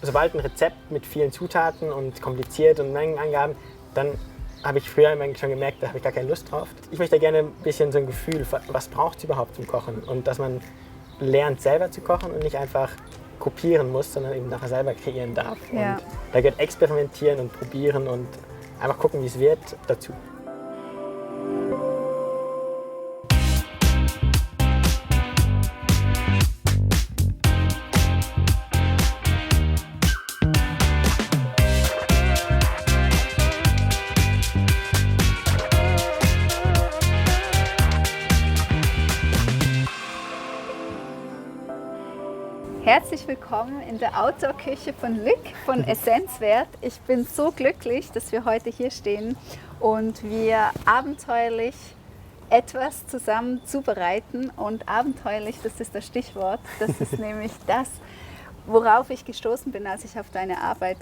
sobald ein Rezept mit vielen Zutaten und kompliziert und Mengenangaben, dann habe ich früher immer schon gemerkt, da habe ich gar keine Lust drauf. Ich möchte gerne ein bisschen so ein Gefühl, was braucht es überhaupt zum Kochen und dass man lernt selber zu kochen und nicht einfach kopieren muss, sondern eben nachher selber kreieren darf. Ja. Und da gehört experimentieren und probieren und einfach gucken, wie es wird, dazu. Herzlich willkommen in der Outdoor-Küche von Luc von Essenzwert. Ich bin so glücklich, dass wir heute hier stehen und wir abenteuerlich etwas zusammen zubereiten. Und abenteuerlich, das ist das Stichwort, das ist nämlich das, worauf ich gestoßen bin, als ich auf deine Arbeit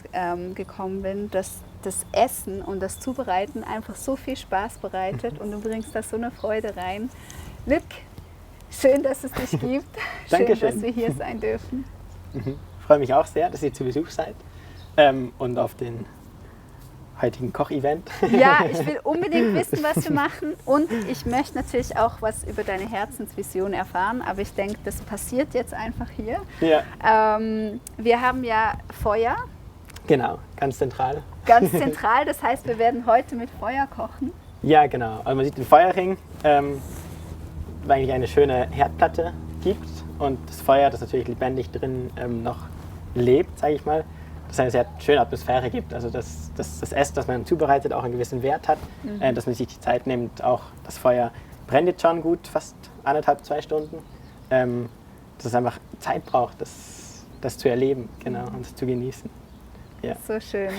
gekommen bin, dass das Essen und das Zubereiten einfach so viel Spaß bereitet und du bringst da so eine Freude rein. Luc, schön, dass es dich gibt. Schön, dass wir hier sein dürfen. Ich freue mich auch sehr, dass ihr zu Besuch seid und auf den heutigen Kochevent. Ja, ich will unbedingt wissen, was wir machen und ich möchte natürlich auch was über deine Herzensvision erfahren, aber ich denke, das passiert jetzt einfach hier. Ja. Wir haben ja Feuer. Genau, ganz zentral. Ganz zentral, das heißt, wir werden heute mit Feuer kochen. Ja, genau. Also man sieht den Feuerring. Weil eigentlich eine schöne Herdplatte gibt und das Feuer, das natürlich lebendig drin noch lebt, sage ich mal, dass es eine sehr schöne Atmosphäre gibt. Also dass das Essen, das man zubereitet, auch einen gewissen Wert hat, dass man sich die Zeit nimmt. Auch das Feuer brennt jetzt schon gut, fast 1,5, 2 Stunden. Dass es einfach Zeit braucht, das zu erleben, genau, und das zu genießen. Ja. So schön.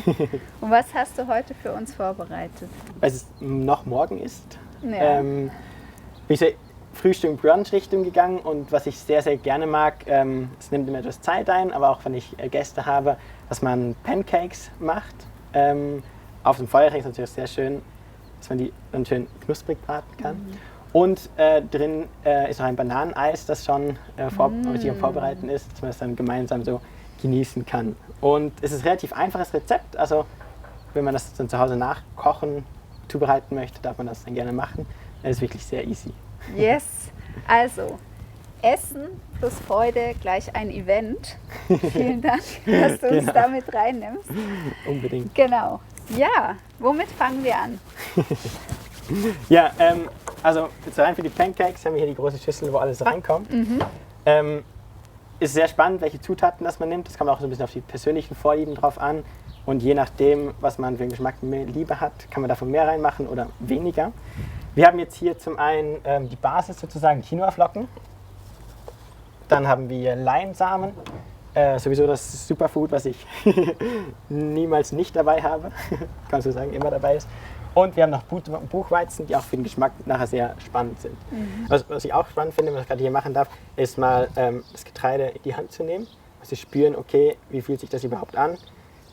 Und was hast du heute für uns vorbereitet? Weil es noch morgen ist, Ja. bin ich so Frühstück-Brunch-Richtung gegangen und was ich sehr, sehr gerne mag, es nimmt immer etwas Zeit ein, aber auch wenn ich Gäste habe, dass man Pancakes macht. Auf dem Feuerring ist natürlich sehr schön, dass man die dann schön knusprig braten kann. Und drin ist noch ein Bananeneis, das schon sich am Vorbereiten ist, dass man das dann gemeinsam so genießen kann. Und es ist ein relativ einfaches Rezept, also wenn man das dann zu Hause nachkochen, zubereiten möchte, darf man das dann gerne machen. Es ist wirklich sehr easy. Yes, also Essen plus Freude gleich ein Event. Vielen Dank, dass du uns damit reinnimmst. Unbedingt. Genau. Ja, womit fangen wir an? Ja, also jetzt rein für die Pancakes haben wir hier die große Schüssel, wo alles reinkommt. Ist sehr spannend, welche Zutaten das man nimmt. Das kommt auch so ein bisschen auf die persönlichen Vorlieben drauf an. Und je nachdem, was man für einen Geschmack mehr Liebe hat, kann man davon mehr reinmachen oder weniger. Wir haben jetzt hier zum einen die Basis sozusagen Quinoa-Flocken. Dann haben wir Leinsamen, sowieso das Superfood, was ich niemals nicht dabei habe, kannst du sagen, immer dabei ist. Und wir haben noch Buchweizen, die auch für den Geschmack nachher sehr spannend sind. Was ich auch spannend finde, was ich gerade hier machen darf, ist mal das Getreide in die Hand zu nehmen, also spüren, okay, wie fühlt sich das überhaupt an.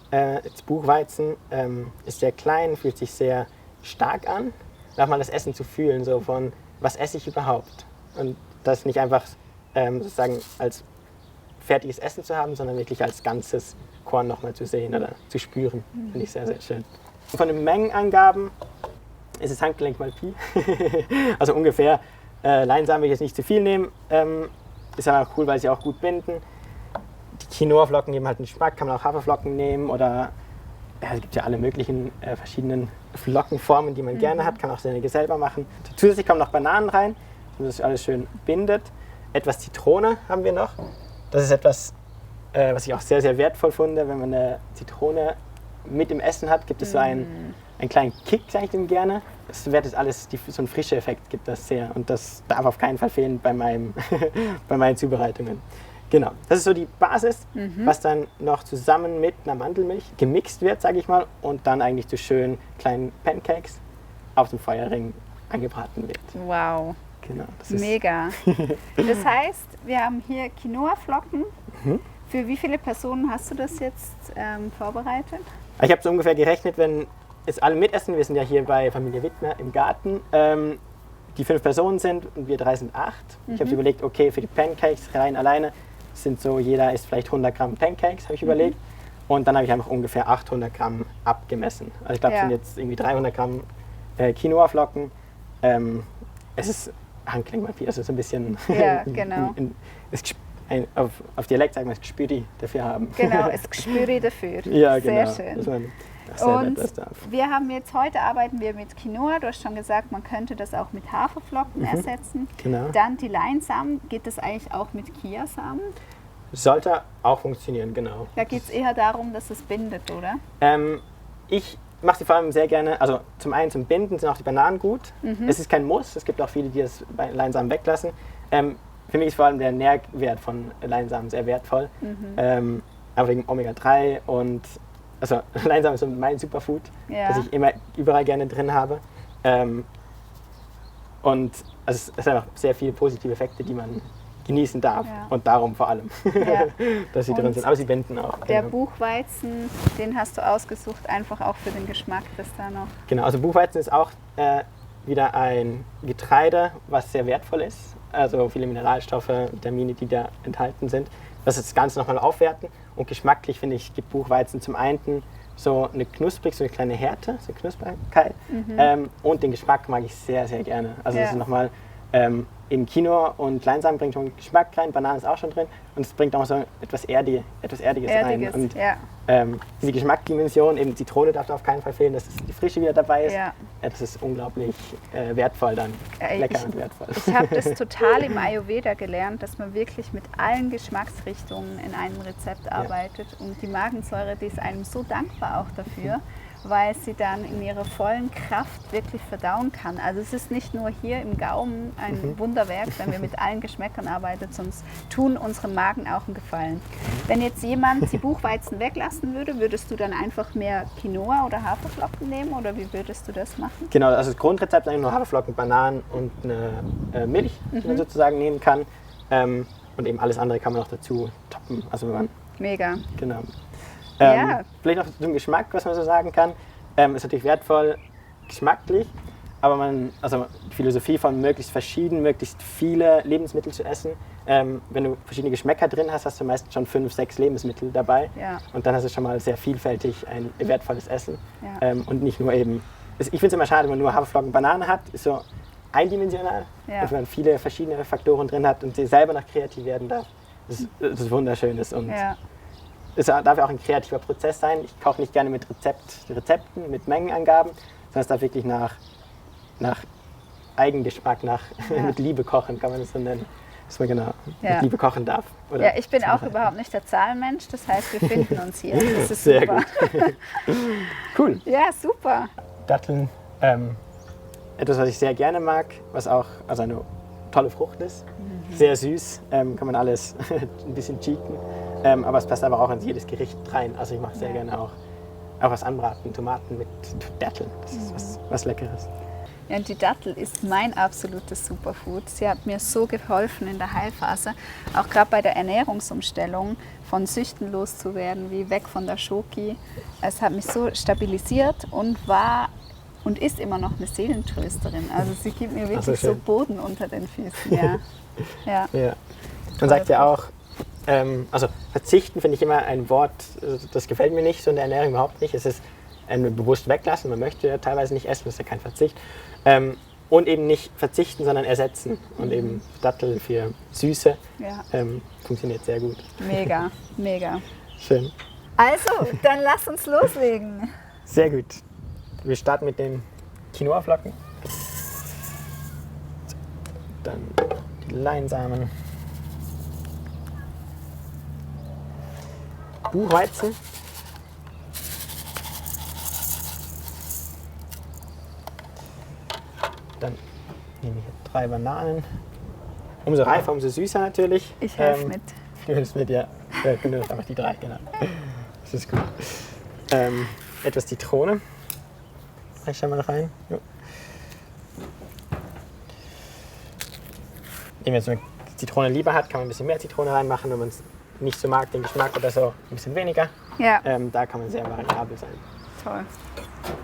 Das Buchweizen ist sehr klein, fühlt sich sehr stark an. Auch mal das Essen zu fühlen, so von, was esse ich überhaupt? Und das nicht einfach sozusagen als fertiges Essen zu haben, sondern wirklich als ganzes Korn nochmal zu sehen oder zu spüren. Finde ich sehr, sehr schön. Und von den Mengenangaben ist es Handgelenk mal Pi. Also ungefähr, Leinsamen will ich jetzt nicht zu viel nehmen. Ist aber auch cool, weil sie auch gut binden. Die Quinoa-Flocken geben halt einen Geschmack, kann man auch Haferflocken nehmen oder es gibt ja alle möglichen verschiedenen Flockenformen, die man gerne hat, kann auch seine selber machen. Zusätzlich kommen noch Bananen rein, damit das alles schön bindet. Etwas Zitrone haben wir noch. Das ist etwas, was ich auch sehr, sehr wertvoll finde. Wenn man eine Zitrone mit im Essen hat, gibt es so einen kleinen Kick, sage ich dem gerne. Das wertet alles, so einen frischen Effekt gibt das sehr. Und das darf auf keinen Fall fehlen bei meinen Zubereitungen. Genau, das ist so die Basis, was dann noch zusammen mit einer Mandelmilch gemixt wird, sage ich mal, und dann eigentlich zu schönen kleinen Pancakes auf dem Feuerring angebraten wird. Wow, genau, das ist mega. Das heißt, wir haben hier Quinoa-Flocken. Für wie viele Personen hast du das jetzt vorbereitet? Ich habe so ungefähr gerechnet, wenn jetzt alle mitessen, wir sind ja hier bei Familie Wittmer im Garten, die 5 Personen sind und wir 3 sind 8. Ich habe überlegt, okay, für die Pancakes rein alleine sind so, jeder isst vielleicht 100 Gramm Pancakes, habe ich überlegt. Und dann habe ich einfach ungefähr 800 Gramm abgemessen. Also ich glaube, es sind jetzt irgendwie 300 Gramm Quinoa-Flocken. Es ist Handklinkenpapier, also so ein bisschen Ja, genau. auf Dialekt sagen wir es Gespüri dafür haben. Genau, es Gespüri dafür. Ja, genau. Sehr schön. Dass man selber Und etwas darf. wir haben jetzt, heute arbeiten wir mit Quinoa. Du hast schon gesagt, man könnte das auch mit Haferflocken ersetzen. Genau. Dann die Leinsamen, geht das eigentlich auch mit Chiasamen? Sollte auch funktionieren, genau. Da geht es eher darum, dass es bindet, oder? Ich mache sie vor allem sehr gerne, also zum einen zum Binden sind auch die Bananen gut. Es ist kein Muss, es gibt auch viele, die das bei Leinsamen weglassen. Für mich ist vor allem der Nährwert von Leinsamen sehr wertvoll. Aber wegen Omega-3 und also Leinsamen ist so mein Superfood, das ich immer überall gerne drin habe. Und also es sind einfach sehr viele positive Effekte, die man genießen darf. Und darum vor allem, dass sie drin sind. Aber sie binden auch. Der Buchweizen, den hast du ausgesucht, einfach auch für den Geschmack, das da noch. Genau, also Buchweizen ist auch wieder ein Getreide, was sehr wertvoll ist. Also viele Mineralstoffe, Vitamine, die da enthalten sind. Das ist das Ganze nochmal aufwerten. Und geschmacklich finde ich, gibt Buchweizen zum einen so eine knusprig, so eine kleine Härte, so eine Knusprigkeit. Und den Geschmack mag ich sehr, sehr gerne. Also das ist nochmal eben Quinoa und Leinsamen bringt schon Geschmack rein, Banane ist auch schon drin und es bringt auch so etwas Erdiges rein. Und diese Geschmacksdimension, eben Zitrone darf da auf keinen Fall fehlen, dass die Frische wieder dabei ist. Das ist unglaublich wertvoll dann, lecker und wertvoll. Ich habe das total im Ayurveda gelernt, dass man wirklich mit allen Geschmacksrichtungen in einem Rezept arbeitet und die Magensäure, die ist einem so dankbar auch dafür, weil sie dann in ihrer vollen Kraft wirklich verdauen kann. Also es ist nicht nur hier im Gaumen ein Wunderwerk, wenn wir mit allen Geschmäckern arbeiten, sonst tun unserem Magen auch einen Gefallen. Wenn jetzt jemand die Buchweizen weglassen würde, würdest du dann einfach mehr Quinoa oder Haferflocken nehmen oder wie würdest du das machen? Genau, also das Grundrezept ist eigentlich nur Haferflocken, Bananen und eine Milch, die man sozusagen nehmen kann. Und eben alles andere kann man noch dazu toppen. Also Mega. Genau. Vielleicht noch zum Geschmack, was man so sagen kann. Ist natürlich wertvoll geschmacklich, aber die Philosophie von möglichst verschieden, möglichst viele Lebensmittel zu essen. Wenn du verschiedene Geschmäcker drin hast, hast du meistens schon 5, 6 Lebensmittel dabei. Und dann hast du schon mal sehr vielfältig ein wertvolles Essen. Und nicht nur eben, ich finde es immer schade, wenn man nur Haferflocken, Banane hat, ist so eindimensional. Wenn man viele verschiedene Faktoren drin hat und sie selber noch kreativ werden darf. Das ist wunderschönes und es darf ja auch ein kreativer Prozess sein. Ich koche nicht gerne mit Rezepten, mit Mengenangaben, sondern es darf wirklich nach Eigengeschmack, mit Liebe kochen, kann man das so nennen. Dass man mit Liebe kochen darf. Oder ich bin auch überhaupt nicht der Zahlenmensch, das heißt, wir finden uns hier. Das ist sehr super. Gut. Cool. Ja, super. Datteln, etwas, was ich sehr gerne mag, was auch eine tolle Frucht ist. Sehr süß, kann man alles ein bisschen cheaten. Aber es passt aber auch in jedes Gericht rein. Also ich mache sehr gerne auch was anbraten, Tomaten mit Datteln. Das ist was Leckeres. Ja, und die Dattel ist mein absolutes Superfood. Sie hat mir so geholfen in der Heilphase, auch gerade bei der Ernährungsumstellung, von Süchten loszuwerden, wie weg von der Schoki. Es hat mich so stabilisiert und war und ist immer noch eine Seelentrösterin. Also sie gibt mir wirklich so Boden unter den Füßen. Ja. Man sagt ja auch, verzichten finde ich immer ein Wort, das gefällt mir nicht, so in der Ernährung überhaupt nicht. Es ist bewusst weglassen, man möchte ja teilweise nicht essen, das ist ja kein Verzicht. Und eben nicht verzichten, sondern ersetzen. Und eben Dattel für Süße funktioniert sehr gut. Mega, mega. Schön. Also, dann lass uns loslegen. Sehr gut. Wir starten mit den Quinoa-Flocken. Dann die Leinsamen. Buchweizen. Dann nehme ich hier 3 Bananen. Umso reifer, umso süßer natürlich. Ich helfe mit. Du hilfst mit, ja. Du nimmst einfach die 3, genau. Das ist gut. Etwas Zitrone. Ich schau mal rein. Jo. Wenn man jetzt eine Zitrone lieber hat, kann man ein bisschen mehr Zitrone reinmachen. Wenn man es nicht so mag, den Geschmack oder so, ein bisschen weniger. Ja. Da kann man sehr variabel sein. Toll.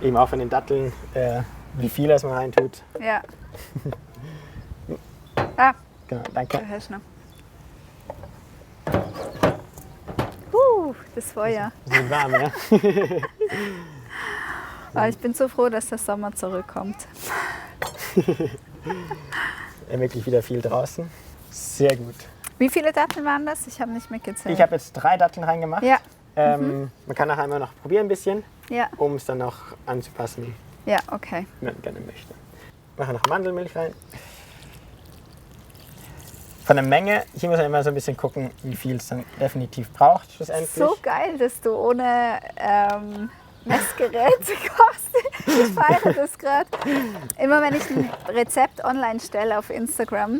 Eben auch von den Datteln, wie viel das man reintut. Ja. Genau, danke. Da hast du noch. das Feuer. Es wird warm, ja? Aber ich bin so froh, dass der Sommer zurückkommt. Wirklich wieder viel draußen. Sehr gut. Wie viele Datteln waren das? Ich habe nicht mitgezählt. Ich habe jetzt 3 Datteln reingemacht. Ja. Man kann nachher immer noch probieren ein bisschen, Ja. um es dann noch anzupassen, Ja, okay. wie man gerne möchte. Mache noch Mandelmilch rein. Von der Menge, hier muss man immer so ein bisschen gucken, wie viel es dann definitiv braucht schlussendlich. So geil, dass du ohne Messgerät kochst. Ich feiere das gerade. Immer wenn ich ein Rezept online stelle auf Instagram,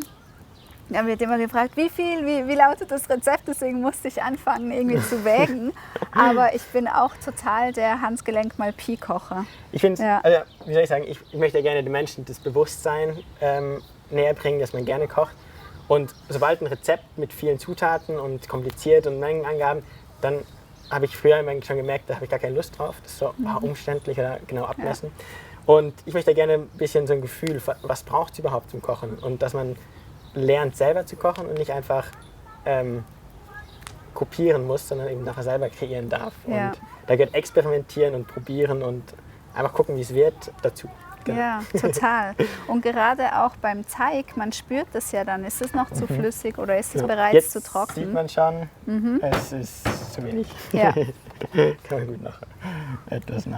dann wird immer gefragt, wie lautet das Rezept, deswegen musste ich anfangen irgendwie zu wägen. Aber ich bin auch total der Handgelenk-Malpie-Kocher. Ich finde, Ja. also, wie soll ich sagen, ich möchte ja gerne den Menschen das Bewusstsein näher bringen, dass man gerne kocht. Und sobald ein Rezept mit vielen Zutaten und kompliziert und Mengenangaben, dann habe ich früher immer schon gemerkt, da habe ich gar keine Lust drauf. Das ist so umständlich oder genau abmessen. Ja. Und ich möchte gerne ein bisschen so ein Gefühl, was braucht es überhaupt zum Kochen? Und dass man lernt selber zu kochen und nicht einfach kopieren muss, sondern eben nachher selber kreieren darf. Ja. Und da gehört experimentieren und probieren und einfach gucken, wie es wird, dazu. Genau. Ja, total. Und gerade auch beim Teig, man spürt das ja dann, ist es noch zu flüssig oder ist es bereits Jetzt zu trocken? sieht man schon, es ist zu wenig. Ja. Kann man gut noch etwas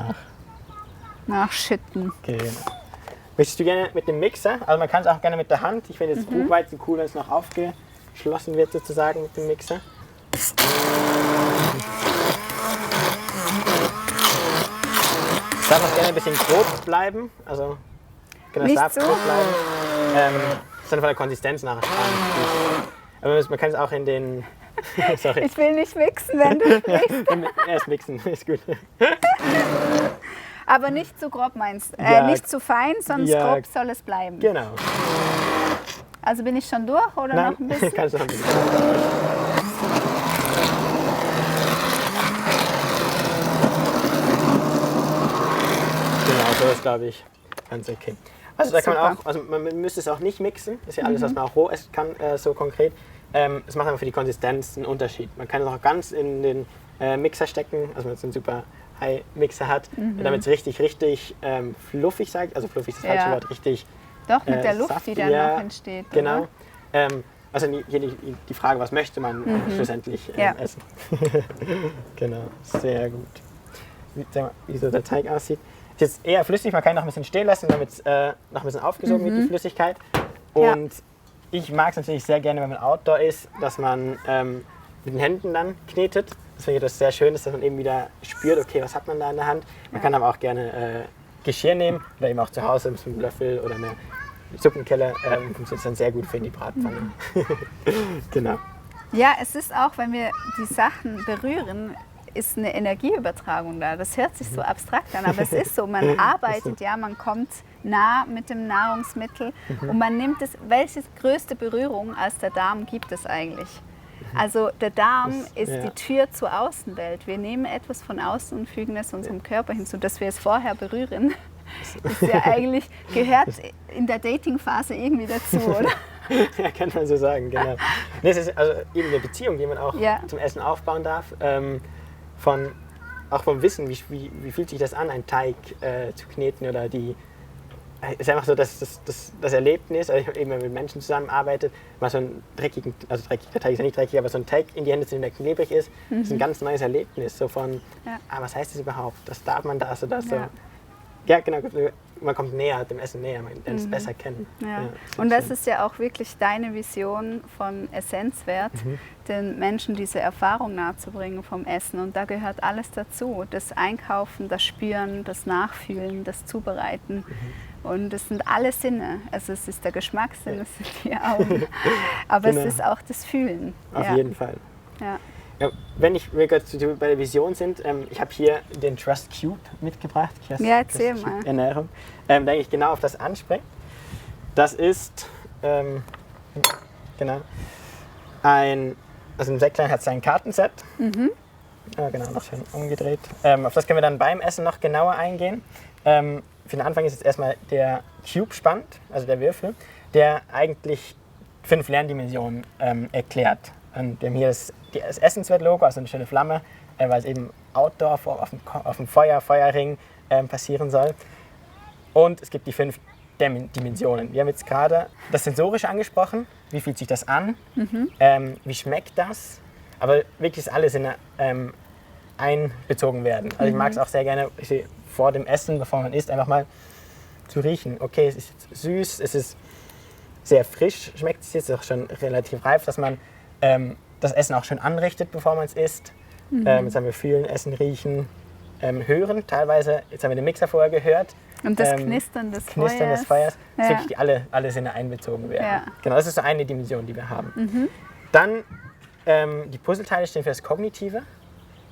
Nachschütten. Genau. Möchtest du gerne mit dem Mixer? Also man kann es auch gerne mit der Hand. Ich finde jetzt Buchweizen cool, wenn es noch aufgeschlossen wird sozusagen mit dem Mixer. Es darf auch gerne ein bisschen grob bleiben. Also genau, es Nicht darf so? grob bleiben. Ist dann von der Konsistenz nachher spannend. Aber man kann es auch in den... Sorry. Ich will nicht mixen, wenn du sprichst. Erst mixen, ist gut. Aber nicht zu grob meinst. Ja. Nicht zu fein, sonst Ja. grob soll es bleiben. Genau. Also bin ich schon durch oder Nein, noch ein bisschen? kannst du noch ein bisschen. Genau, so ist, glaube ich, ganz okay. Also da kann man Super. auch, also man müsste es auch nicht mixen, das ist ja alles, was man auch roh essen kann, so konkret. Es macht aber für die Konsistenz einen Unterschied. Man kann es auch ganz in den Mixer stecken, also wenn man jetzt einen super High-Mixer hat, damit es richtig fluffig sagt, also fluffig ist das falsche Ja. Wort, richtig Doch, mit der Luft, die dann saftiger, noch entsteht. Genau. Oder? Also hier die Frage, was möchte man schlussendlich Ja. essen. Genau, sehr gut. Sag mal, wie so der Teig aussieht. Ist jetzt eher flüssig, man kann ihn noch ein bisschen stehen lassen, damit es noch ein bisschen aufgesogen wird, die Flüssigkeit. Und ich mag es natürlich sehr gerne, wenn man Outdoor ist, dass man mit den Händen dann knetet. Das finde ich das sehr schön, dass man eben wieder spürt, okay, was hat man da in der Hand. Man kann aber auch gerne Geschirr nehmen oder eben auch zu Hause mit einem Löffel oder eine Suppenkelle. Funktioniert dann sehr gut für die Bratpfanne. Genau. Ja, es ist auch, wenn wir die Sachen berühren, ist eine Energieübertragung da. Das hört sich so abstrakt an, aber es ist so. Man arbeitet, ja, man kommt nah mit dem Nahrungsmittel und man nimmt es. Welche größte Berührung als der Darm gibt es eigentlich? Also der Darm ist die Tür zur Außenwelt. Wir nehmen etwas von außen und fügen es unserem Körper hinzu, dass wir es vorher berühren. Ist ja eigentlich, gehört in der Dating-Phase irgendwie dazu, oder? Ja, kann man so sagen, genau. Nee, es ist also eben eine Beziehung, die man auch zum Essen aufbauen darf. Auch vom Wissen, wie fühlt sich das an, einen Teig zu kneten oder es ist einfach so, dass das Erlebnis, also eben wenn man mit Menschen zusammenarbeitet, mal so einen dreckiger Teig ist ja nicht dreckig, aber so einen Teig in die Hände zu nehmen, der klebrig ist, ist ein ganz neues Erlebnis. So von, was heißt das überhaupt? Das darf man das oder das so. Ja, genau. Man kommt näher, dem Essen näher, man lernt es besser kennen. Ja. Ja, Und das ist ja auch wirklich deine Vision von Essenzwert, den Menschen diese Erfahrung nahezubringen vom Essen. Und da gehört alles dazu. Das Einkaufen, das Spüren, das Nachfühlen, das Zubereiten. Und es sind alle Sinne. Also es ist der Geschmackssinn, es sind die Augen. Aber es ist auch das Fühlen. Auf jeden Fall. Ja. Ja, wenn wir gerade bei der Vision sind, ich habe hier den Trust Cube mitgebracht. Erzähl mal. Ernährung. Da ich genau auf das anspreche. Das ist genau ein sehr klein, hat sein Kartenset. Ja, genau, noch schön umgedreht. Auf das können wir dann beim Essen noch genauer eingehen. Für den Anfang ist jetzt erstmal der Cube spannend, also der Würfel, der eigentlich 5 Lerndimensionen erklärt. Und wir haben hier das Essenswert-Logo, also eine schöne Flamme, weil es eben outdoor auf dem Feuerring passieren soll. Und es gibt die 5 Dimensionen. Wir haben jetzt gerade das Sensorische angesprochen. Wie fühlt sich das an? Wie schmeckt das? Aber wirklich, dass alle Sinne einbezogen werden. Also ich mag es auch sehr gerne, vor dem Essen, bevor man isst, einfach mal zu riechen. Okay, es ist jetzt süß, es ist sehr frisch, schmeckt es jetzt auch schon relativ reif, dass man das Essen auch schön anrichtet, bevor man es isst. Jetzt haben wir fühlen, essen, riechen, hören. Teilweise, jetzt haben wir den Mixer vorher gehört. Und das Knistern des Feuers. Dass wirklich alle Sinne einbezogen werden. Ja. Genau, das ist so eine Dimension, die wir haben. Dann die Puzzleteile stehen für das Kognitive,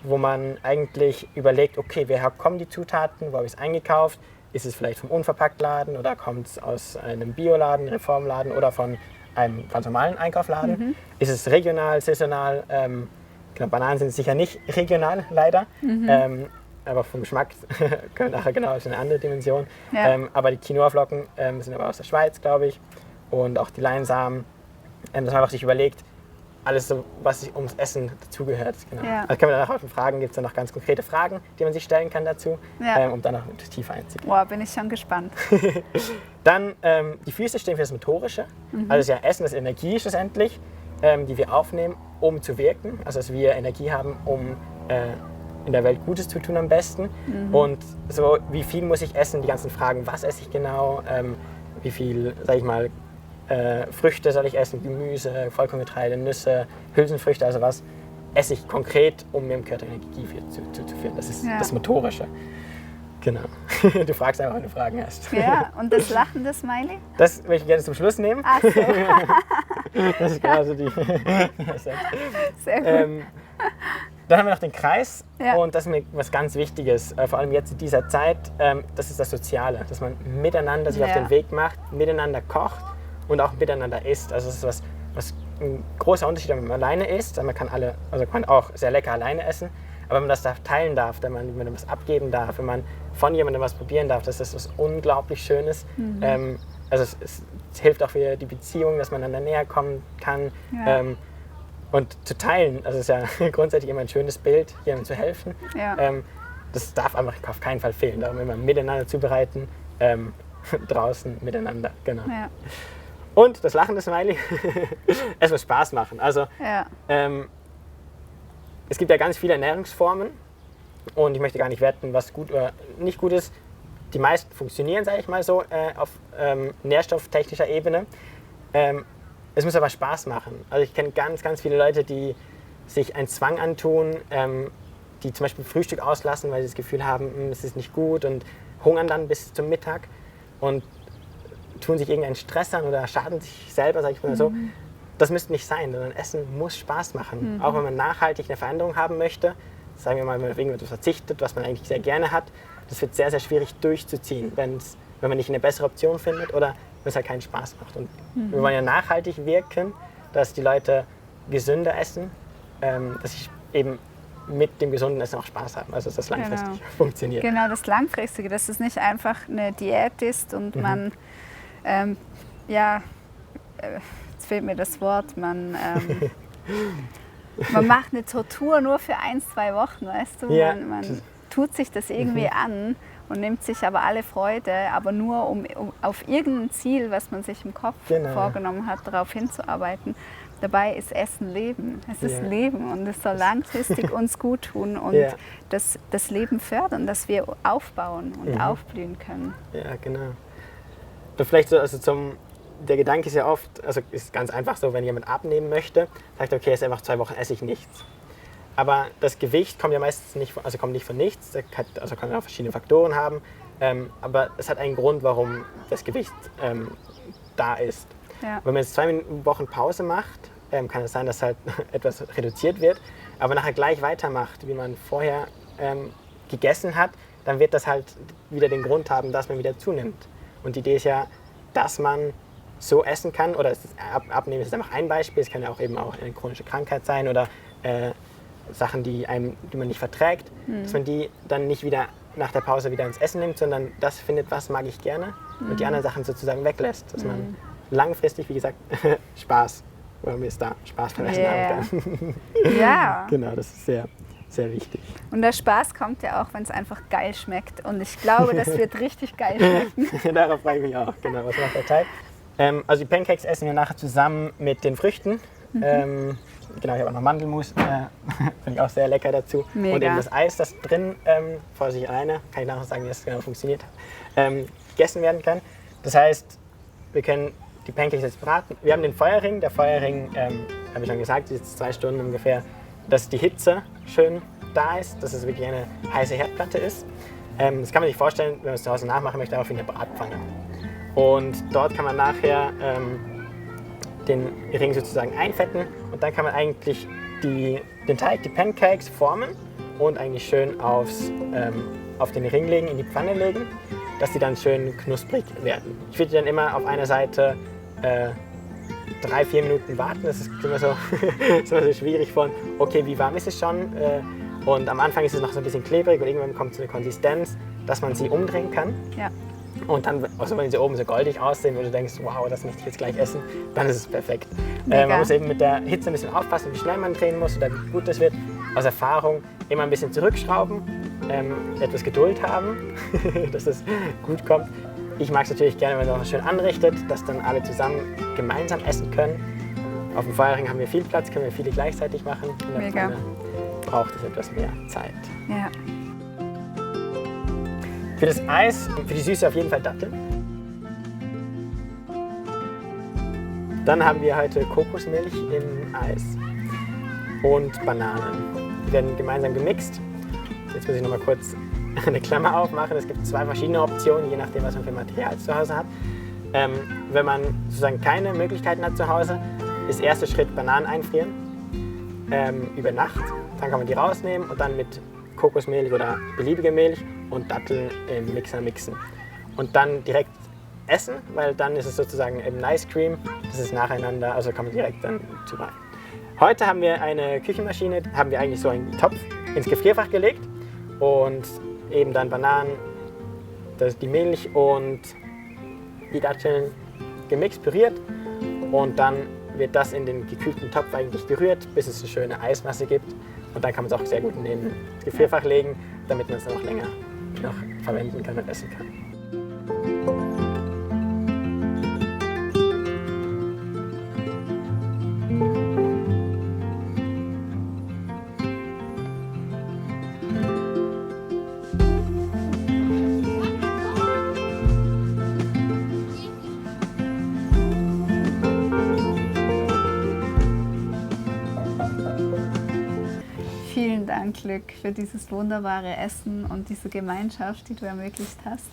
wo man eigentlich überlegt, okay, woher kommen die Zutaten, wo habe ich es eingekauft? Ist es vielleicht vom Unverpacktladen oder kommt es aus einem Bioladen, Reformladen oder von einem ganz normalen Einkaufladen? Ist es regional, saisonal? Genau, Bananen sind sicher nicht regional, leider. Aber vom Geschmack können nachher genau, das ist eine andere Dimension. Ja. Aber die Quinoa-Flocken sind aber aus der Schweiz, glaube ich. Und auch die Leinsamen, dass man einfach sich überlegt, alles so, was ums Essen dazugehört. Genau. Ja. Also können wir danach auch fragen, gibt es da noch ganz konkrete Fragen, die man sich stellen kann dazu, um dann noch tiefer einzugehen. Boah, bin ich schon gespannt. Dann die Füße stehen für das Motorische. Also ja, Essen ist Energie schlussendlich, die wir aufnehmen, um zu wirken. Also dass wir Energie haben, um in der Welt Gutes zu tun am besten. Und so, wie viel muss ich essen? Die ganzen Fragen, was esse ich genau? Wie viel, sag ich mal, Früchte soll ich essen, Gemüse, Vollkorngetreide, Nüsse, Hülsenfrüchte, also was esse ich konkret, um mir im Körper Energie zuzuführen. Das ist das Motorische. Genau. Du fragst einfach, wenn du Fragen hast. Ja, und das lachende Smiley? Das möchte ich gerne zum Schluss nehmen. Ach so. Das ist genauso die. Sehr gut. Dann haben wir noch den Kreis und das ist mir was ganz Wichtiges, vor allem jetzt in dieser Zeit, das ist das Soziale, dass man miteinander sich auf den Weg macht, miteinander kocht und auch miteinander isst. Also das ist was ein großer Unterschied, wenn man alleine isst. Man kann auch sehr lecker alleine essen, aber wenn man das teilen darf, wenn man was abgeben darf, wenn man von jemandem was probieren darf, das ist was unglaublich Schönes. Also es hilft auch für die Beziehung, dass man einander näher kommen kann. Ja. Und zu teilen, also es ist ja grundsätzlich immer ein schönes Bild, jemandem zu helfen. Ja. Das darf einfach auf keinen Fall fehlen. Darum immer miteinander zubereiten, draußen miteinander. Genau. Ja. Und das lachende Smiley, es muss Spaß machen. Also es gibt ja ganz viele Ernährungsformen und ich möchte gar nicht werten, was gut oder nicht gut ist. Die meisten funktionieren, sage ich mal so, auf nährstofftechnischer Ebene. Es muss aber Spaß machen. Also ich kenne ganz, ganz viele Leute, die sich einen Zwang antun, die zum Beispiel Frühstück auslassen, weil sie das Gefühl haben, es ist nicht gut und hungern dann bis zum Mittag und tun sich irgendeinen Stress an oder schaden sich selber, sage ich mal so. Das müsste nicht sein, sondern Essen muss Spaß machen. Auch wenn man nachhaltig eine Veränderung haben möchte, sagen wir mal, wenn man auf irgendetwas verzichtet, was man eigentlich sehr gerne hat, das wird sehr, sehr schwierig durchzuziehen, wenn man nicht eine bessere Option findet oder wenn es halt keinen Spaß macht. Und wir wollen ja nachhaltig wirken, dass die Leute gesünder essen, dass sie eben mit dem gesunden Essen auch Spaß haben, also dass das langfristig funktioniert. Genau, das Langfristige, dass es nicht einfach eine Diät ist und man, jetzt fehlt mir das Wort, man macht eine Tortur nur für 1-2 Wochen, weißt du, man tut sich das irgendwie an und nimmt sich aber alle Freude, aber nur um auf irgendein Ziel, was man sich im Kopf vorgenommen hat, darauf hinzuarbeiten. Dabei ist Essen Leben. Es ist Leben und es soll langfristig uns gut tun und das Leben fördern, dass wir aufbauen und aufblühen können. Ja, genau. Vielleicht so, der Gedanke ist ja oft, also ist ganz einfach so, wenn jemand abnehmen möchte, sagt okay, jetzt einfach 2 Wochen esse ich nichts. Aber das Gewicht kommt ja meistens nicht von nichts, also kann ja auch verschiedene Faktoren haben, aber es hat einen Grund, warum das Gewicht da ist. Ja. Wenn man jetzt 2 Wochen Pause macht, kann es sein, dass halt etwas reduziert wird, aber nachher gleich weitermacht, wie man vorher gegessen hat, dann wird das halt wieder den Grund haben, dass man wieder zunimmt. Und die Idee ist ja, dass man so essen kann, oder Abnehmen ist einfach ein Beispiel, es kann ja auch eben auch eine chronische Krankheit sein oder Sachen, die man nicht verträgt, dass man die dann nicht wieder nach der Pause wieder ins Essen nimmt, sondern das findet, was mag ich gerne und die anderen Sachen sozusagen weglässt, dass man langfristig, wie gesagt, Spaß, oder mir ist da Spaß beim Essen haben kann. Ja. Genau, das ist sehr sehr wichtig. Und der Spaß kommt ja auch, wenn es einfach geil schmeckt. Und ich glaube, das wird richtig geil schmecken. Darauf freue ich mich auch. Genau, was macht der Teig? Also die Pancakes essen wir nachher zusammen mit den Früchten. Genau, ich habe auch noch Mandelmus, finde ich auch sehr lecker dazu. Mega. Und eben das Eis, das drin, vorsichtig alleine, kann ich nachher sagen, wie das genau funktioniert, gegessen werden kann. Das heißt, wir können die Pancakes jetzt braten. Wir haben den Feuerring. Der Feuerring, habe ich schon gesagt, ist jetzt 2 Stunden ungefähr, dass die Hitze schön da ist, dass es wirklich eine heiße Herdplatte ist. Das kann man sich vorstellen, wenn man es zu Hause nachmachen möchte, auch wie eine Bratpfanne. Und dort kann man nachher den Ring sozusagen einfetten und dann kann man eigentlich den Teig, die Pancakes formen und eigentlich schön auf den Ring legen, in die Pfanne legen, dass die dann schön knusprig werden. Ich würde dann immer auf einer Seite 3-4 Minuten warten. Das ist immer so, ist immer so schwierig von, okay, wie warm ist es schon? Und am Anfang ist es noch so ein bisschen klebrig und irgendwann kommt so eine Konsistenz, dass man sie umdrehen kann. Ja. Und dann, also wenn sie oben so goldig aussehen, wo du denkst, wow, das möchte ich jetzt gleich essen, dann ist es perfekt. Man muss eben mit der Hitze ein bisschen aufpassen, wie schnell man drehen muss oder wie gut das wird. Aus Erfahrung immer ein bisschen zurückschrauben, etwas Geduld haben, dass es gut kommt. Ich mag es natürlich gerne, wenn man es schön anrichtet, dass dann alle zusammen gemeinsam essen können. Auf dem Feuerring haben wir viel Platz, können wir viele gleichzeitig machen. In der Mega. Pfanne braucht es etwas mehr Zeit. Ja. Für das Eis, für die Süße auf jeden Fall Datteln. Dann haben wir heute Kokosmilch im Eis und Bananen. Die werden gemeinsam gemixt. Jetzt muss ich noch mal kurz eine Klammer aufmachen. Es gibt 2 verschiedene Optionen, je nachdem, was man für Material zu Hause hat. Wenn man sozusagen keine Möglichkeiten hat zu Hause, ist der erste Schritt Bananen einfrieren über Nacht. Dann kann man die rausnehmen und dann mit Kokosmilch oder beliebige Milch und Datteln im Mixer mixen. Und dann direkt essen, weil dann ist es sozusagen eben Ice Cream. Das ist nacheinander, also kann man direkt dann zubereiten. Heute haben wir eine Küchenmaschine, haben wir eigentlich so einen Topf ins Gefrierfach gelegt und eben dann Bananen, die Milch und die Datteln gemixt, püriert und dann wird das in den gekühlten Topf eigentlich gerührt, bis es eine schöne Eismasse gibt und dann kann man es auch sehr gut neben das Gefrierfach legen, damit man es dann auch länger noch verwenden kann und essen kann. Vielen Dank, Luc, für dieses wunderbare Essen und diese Gemeinschaft, die du ermöglicht hast.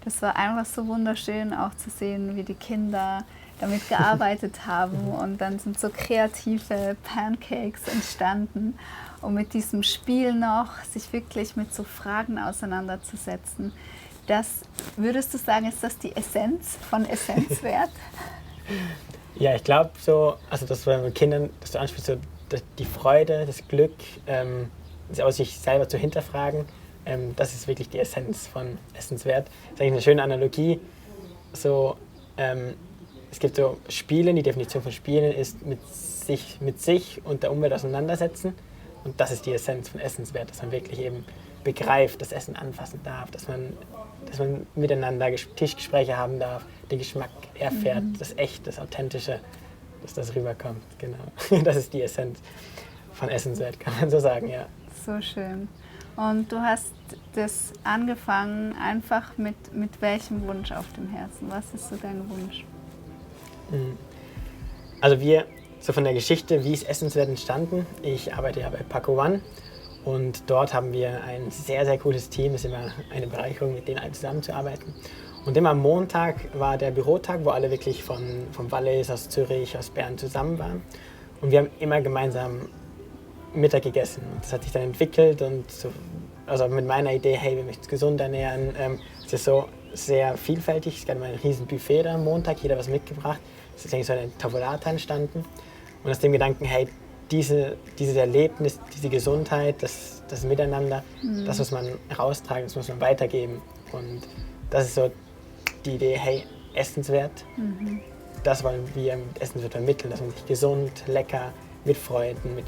Das war einfach so wunderschön, auch zu sehen, wie die Kinder damit gearbeitet haben und dann sind so kreative Pancakes entstanden. Und mit diesem Spiel noch, sich wirklich mit so Fragen auseinanderzusetzen. Das, würdest du sagen, ist das die Essenz von Essenzwert? Ja, ich glaube so, also das war mit Kindern, dass du ansprichst, so die Freude, das Glück, aus sich selber zu hinterfragen, das ist wirklich die Essenz von Essenswert. Das ist eigentlich eine schöne Analogie. So, es gibt so Spiele, die Definition von Spielen ist mit sich und der Umwelt auseinandersetzen. Und das ist die Essenz von Essenswert, dass man wirklich eben begreift, das Essen anfassen darf, dass man miteinander Tischgespräche haben darf, den Geschmack erfährt, das Echte, das Authentische, dass das rüberkommt. Genau. Das ist die Essenz von Essenswert, kann man so sagen, ja. So schön. Und du hast das angefangen einfach mit welchem Wunsch auf dem Herzen? Was ist so dein Wunsch? Also wir, so von der Geschichte, wie ist Essenswert entstanden? Ich arbeite ja bei Paco One und dort haben wir ein sehr, sehr cooles Team. Es ist immer eine Bereicherung, mit denen allen zusammenzuarbeiten. Und immer am Montag war der Bürotag, wo alle wirklich vom Valais, aus Zürich, aus Bern zusammen waren. Und wir haben immer gemeinsam Mittag gegessen. Und das hat sich dann entwickelt und so, also mit meiner Idee, hey, wir möchten uns gesund ernähren. Es ist so sehr vielfältig. Es gab immer ein riesen Buffet da am Montag, jeder was mitgebracht. Es ist eigentlich so eine Tavolata entstanden. Und aus dem Gedanken, hey, dieses Erlebnis, diese Gesundheit, das Miteinander, das muss man raustragen, das muss man weitergeben. Und das ist so die Idee, hey, Essenswert, das wollen wir mit Essenswert vermitteln, dass man sich gesund, lecker, mit Freunden, mit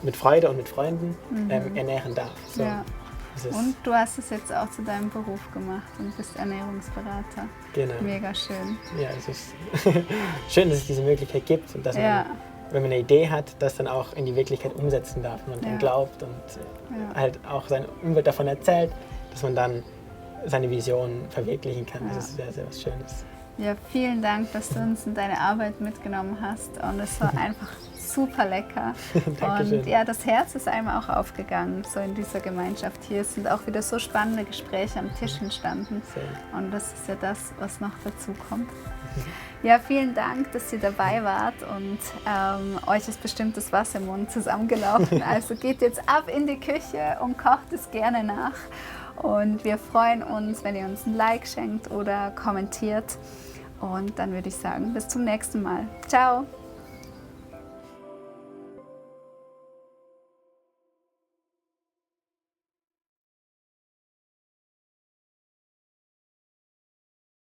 mit Freude und mit Freunden ernähren darf. So. Ja. Und du hast es jetzt auch zu deinem Beruf gemacht und bist Ernährungsberater. Genau. Mega schön. Ja, es ist schön, dass es diese Möglichkeit gibt und dass man, wenn man eine Idee hat, das dann auch in die Wirklichkeit umsetzen darf und dann glaubt und halt auch seine Umwelt davon erzählt, dass man dann seine Vision verwirklichen kann. Das ist sehr, sehr was Schönes. Ja, vielen Dank, dass du uns in deine Arbeit mitgenommen hast und es war einfach super lecker. Dankeschön. Und ja, das Herz ist einem auch aufgegangen, so in dieser Gemeinschaft hier. Es sind auch wieder so spannende Gespräche am Tisch entstanden und das ist ja das, was noch dazu kommt. Ja, vielen Dank, dass ihr dabei wart und euch ist bestimmt das Wasser im Mund zusammengelaufen. Also geht jetzt ab in die Küche und kocht es gerne nach. Und wir freuen uns, wenn ihr uns ein Like schenkt oder kommentiert. Und dann würde ich sagen, bis zum nächsten Mal. Ciao!